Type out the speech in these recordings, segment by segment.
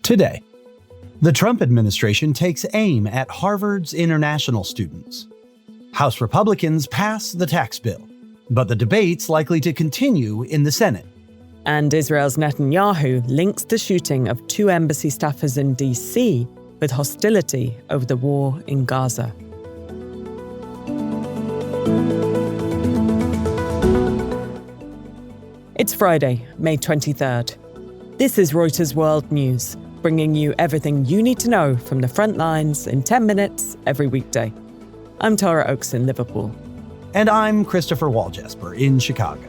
Today, the Trump administration takes aim at Harvard's international students. House Republicans pass the tax bill, but the debate's likely to continue in the Senate. And Israel's Netanyahu links the shooting of 2 embassy staffers in D.C. with hostility over the war in Gaza. It's Friday, May 23rd. This is Reuters World News, bringing you everything you need to know from the front lines in 10 minutes every weekday. I'm Tara Oakes in Liverpool. And I'm Christopher Waljesper in Chicago.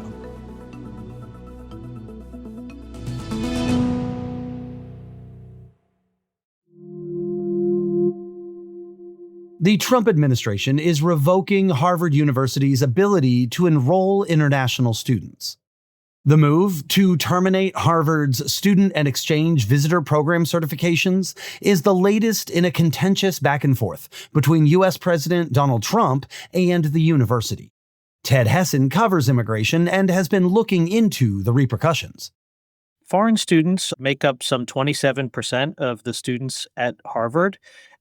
The Trump administration is revoking Harvard University's ability to enroll international students. The move to terminate Harvard's Student and Exchange Visitor Program certifications is the latest in a contentious back and forth between U.S. President Donald Trump and the university. Ted Hesson covers immigration and has been looking into the repercussions. Foreign students make up some 27% of the students at Harvard,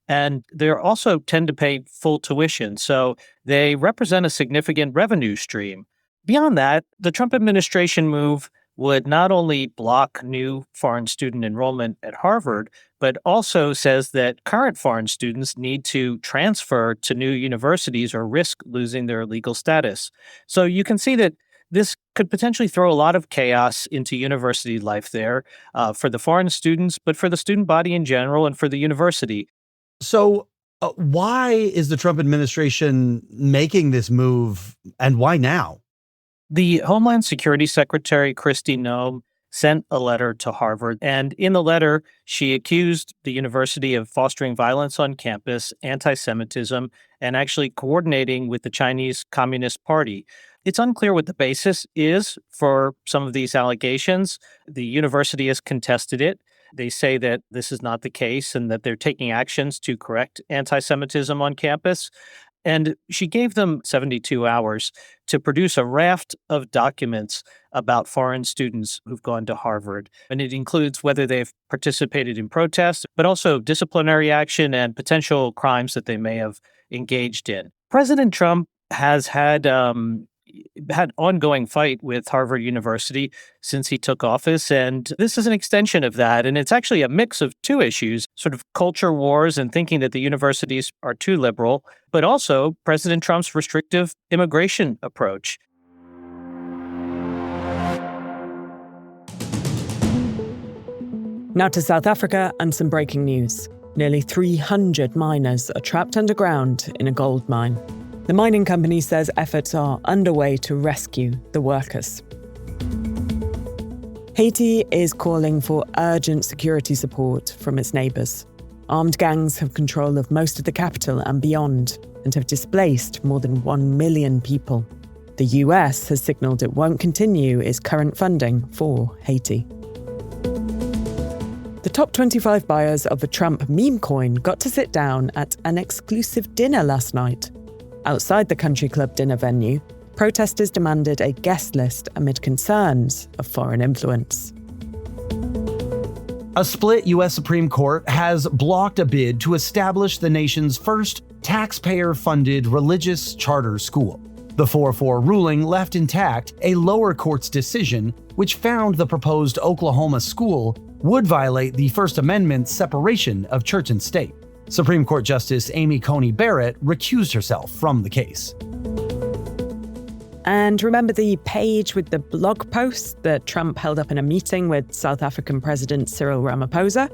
and they also tend to pay full tuition, so they represent a significant revenue stream. Beyond that, the Trump administration move would not only block new foreign student enrollment at Harvard, but also says that current foreign students need to transfer to new universities or risk losing their legal status. So you can see that this could potentially throw a lot of chaos into university life there for the foreign students, but for the student body in general and for the university. So why is the Trump administration making this move, and why now? The Homeland Security Secretary, Kristi Noem, sent a letter to Harvard, and in the letter, she accused the university of fostering violence on campus, anti-Semitism, and actually coordinating with the Chinese Communist Party. It's unclear what the basis is for some of these allegations. The university has contested it. They say that this is not the case and that they're taking actions to correct anti-Semitism on campus. And she gave them 72 hours to produce a raft of documents about foreign students who've gone to Harvard. And it includes whether they've participated in protests, but also disciplinary action and potential crimes that they may have engaged in. President Trump has had ongoing fight with Harvard University since he took office, and this is an extension of that. And it's actually a mix of two issues, sort of culture wars and thinking that the universities are too liberal, but also President Trump's restrictive immigration approach. Now to South Africa and some breaking news. Nearly 300 miners are trapped underground in a gold mine. The mining company says efforts are underway to rescue the workers. Haiti is calling for urgent security support from its neighbours. Armed gangs have control of most of the capital and beyond, and have displaced more than 1 million people. The US has signalled it won't continue its current funding for Haiti. The top 25 buyers of the Trump meme coin got to sit down at an exclusive dinner last night. Outside the country club dinner venue, protesters demanded a guest list amid concerns of foreign influence. A split U.S. Supreme Court has blocked a bid to establish the nation's first taxpayer-funded religious charter school. The 4-4 ruling left intact a lower court's decision, which found the proposed Oklahoma school would violate the First Amendment's separation of church and state. Supreme Court Justice Amy Coney Barrett recused herself from the case. And remember the page with the blog post that Trump held up in a meeting with South African President Cyril Ramaphosa?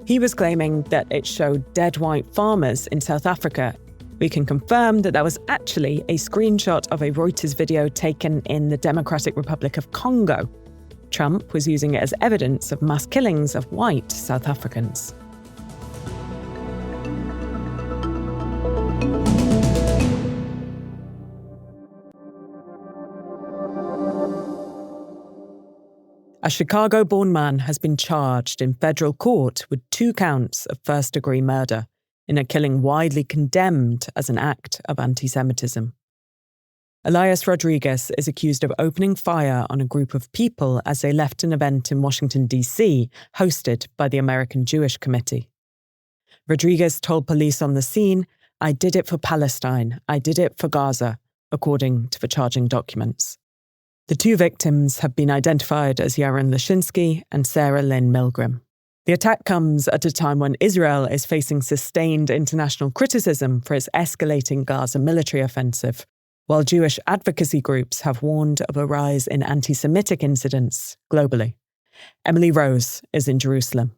He was claiming that it showed dead white farmers in South Africa. We can confirm that was actually a screenshot of a Reuters video taken in the Democratic Republic of Congo. Trump was using it as evidence of mass killings of white South Africans. A Chicago-born man has been charged in federal court with 2 counts of first-degree murder in a killing widely condemned as an act of anti-Semitism. Elias Rodriguez is accused of opening fire on a group of people as they left an event in Washington, D.C., hosted by the American Jewish Committee. Rodriguez told police on the scene, "I did it for Palestine. I did it for Gaza," according to the charging documents. The two victims have been identified as Yaron Lashinsky and Sarah Lynn Milgram. The attack comes at a time when Israel is facing sustained international criticism for its escalating Gaza military offensive, while Jewish advocacy groups have warned of a rise in anti-Semitic incidents globally. Emily Rose is in Jerusalem.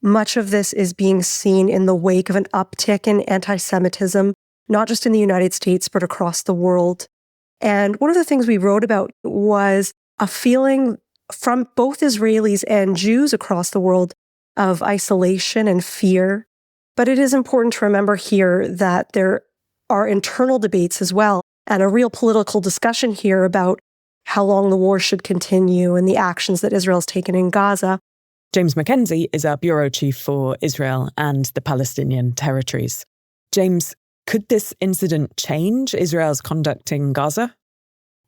Much of this is being seen in the wake of an uptick in anti-Semitism, not just in the United States, but across the world. And one of the things we wrote about was a feeling from both Israelis and Jews across the world of isolation and fear. But it is important to remember here that there are internal debates as well, and a real political discussion here about how long the war should continue and the actions that Israel's taken in Gaza. James Mackenzie is our bureau chief for Israel and the Palestinian territories. James, could this incident change Israel's conduct in Gaza?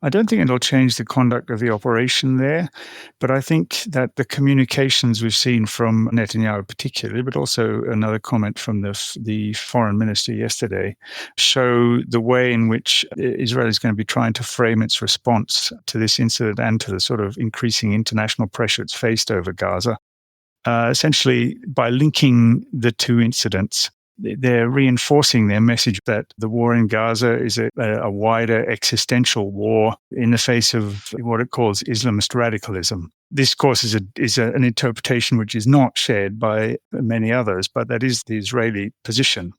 I don't think it'll change the conduct of the operation there, but I think that the communications we've seen from Netanyahu particularly, but also another comment from the foreign minister yesterday, show the way in which Israel is going to be trying to frame its response to this incident and to the sort of increasing international pressure it's faced over Gaza. Essentially, by linking the two incidents, they're reinforcing their message that the war in Gaza is a wider existential war in the face of what it calls Islamist radicalism. This, of course, is an interpretation which is not shared by many others, but that is the Israeli position.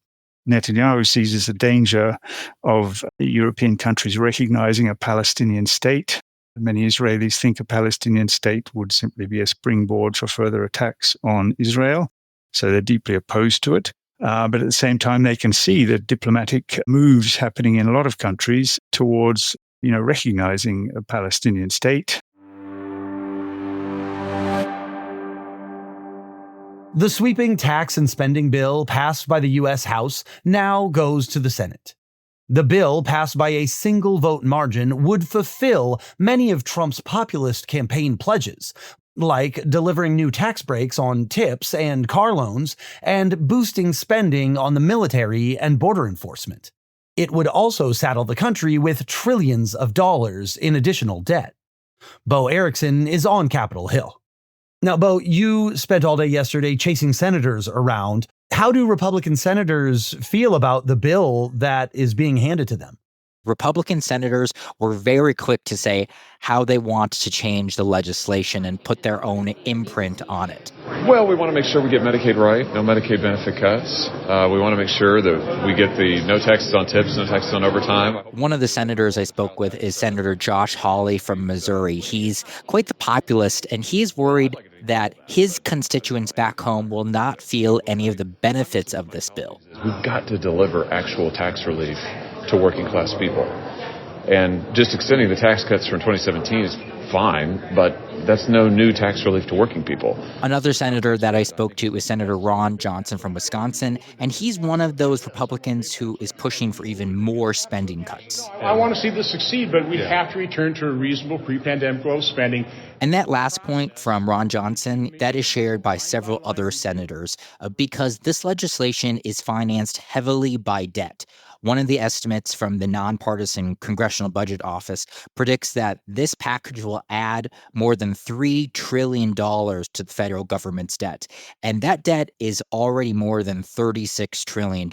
Netanyahu sees as a danger of European countries recognizing a Palestinian state. Many Israelis think a Palestinian state would simply be a springboard for further attacks on Israel, so they're deeply opposed to it. But at the same time, they can see the diplomatic moves happening in a lot of countries towards, recognizing a Palestinian state. The sweeping tax and spending bill passed by the U.S. House now goes to the Senate. The bill, passed by a single vote margin, would fulfill many of Trump's populist campaign pledges, like delivering new tax breaks on tips and car loans and boosting spending on the military and border enforcement. It would also saddle the country with trillions of dollars in additional debt. Bo Erickson is on Capitol Hill. Now, Bo, you spent all day yesterday chasing senators around. How do Republican senators feel about the bill that is being handed to them? Republican senators were very quick to say how they want to change the legislation and put their own imprint on it. Well, we want to make sure we get Medicaid right, no Medicaid benefit cuts. We want to make sure that we get the no taxes on tips, no taxes on overtime. One of the senators I spoke with is Senator Josh Hawley from Missouri. He's quite the populist, and he's worried that his constituents back home will not feel any of the benefits of this bill. We've got to deliver actual tax relief to working class people. And just extending the tax cuts from 2017 is fine, but that's no new tax relief to working people. Another senator that I spoke to is Senator Ron Johnson from Wisconsin, and he's one of those Republicans who is pushing for even more spending cuts. I want to see this succeed, but we have to return to a reasonable pre-pandemic growth spending. And that last point from Ron Johnson, that is shared by several other senators because this legislation is financed heavily by debt. One of the estimates from the nonpartisan Congressional Budget Office predicts that this package will add more than $3 trillion to the federal government's debt. And that debt is already more than $36 trillion.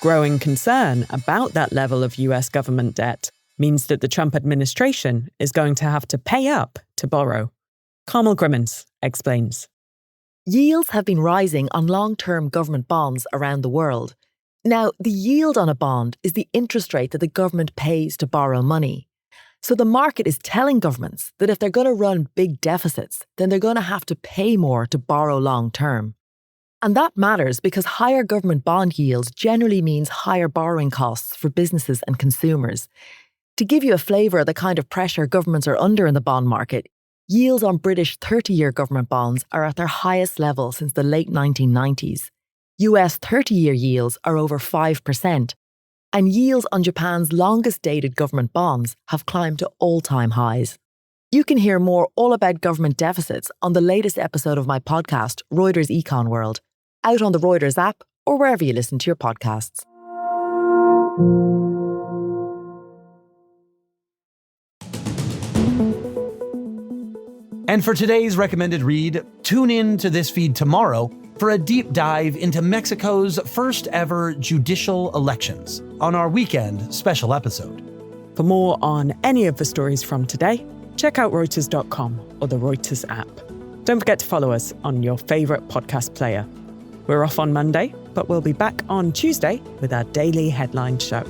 Growing concern about that level of US government debt means that the Trump administration is going to have to pay up to borrow. Carmel Grimmins explains. Yields have been rising on long-term government bonds around the world. Now, the yield on a bond is the interest rate that the government pays to borrow money. So the market is telling governments that if they're going to run big deficits, then they're going to have to pay more to borrow long-term. And that matters because higher government bond yields generally means higher borrowing costs for businesses and consumers. To give you a flavour of the kind of pressure governments are under in the bond market, yields on British 30-year government bonds are at their highest level since the late 1990s. US 30-year yields are over 5%, and yields on Japan's longest-dated government bonds have climbed to all-time highs. You can hear more all about government deficits on the latest episode of my podcast, Reuters Econ World, out on the Reuters app or wherever you listen to your podcasts. And for today's recommended read, tune in to this feed tomorrow for a deep dive into Mexico's first ever judicial elections on our weekend special episode. For more on any of the stories from today, check out Reuters.com or the Reuters app. Don't forget to follow us on your favourite podcast player. We're off on Monday, but we'll be back on Tuesday with our daily headline show.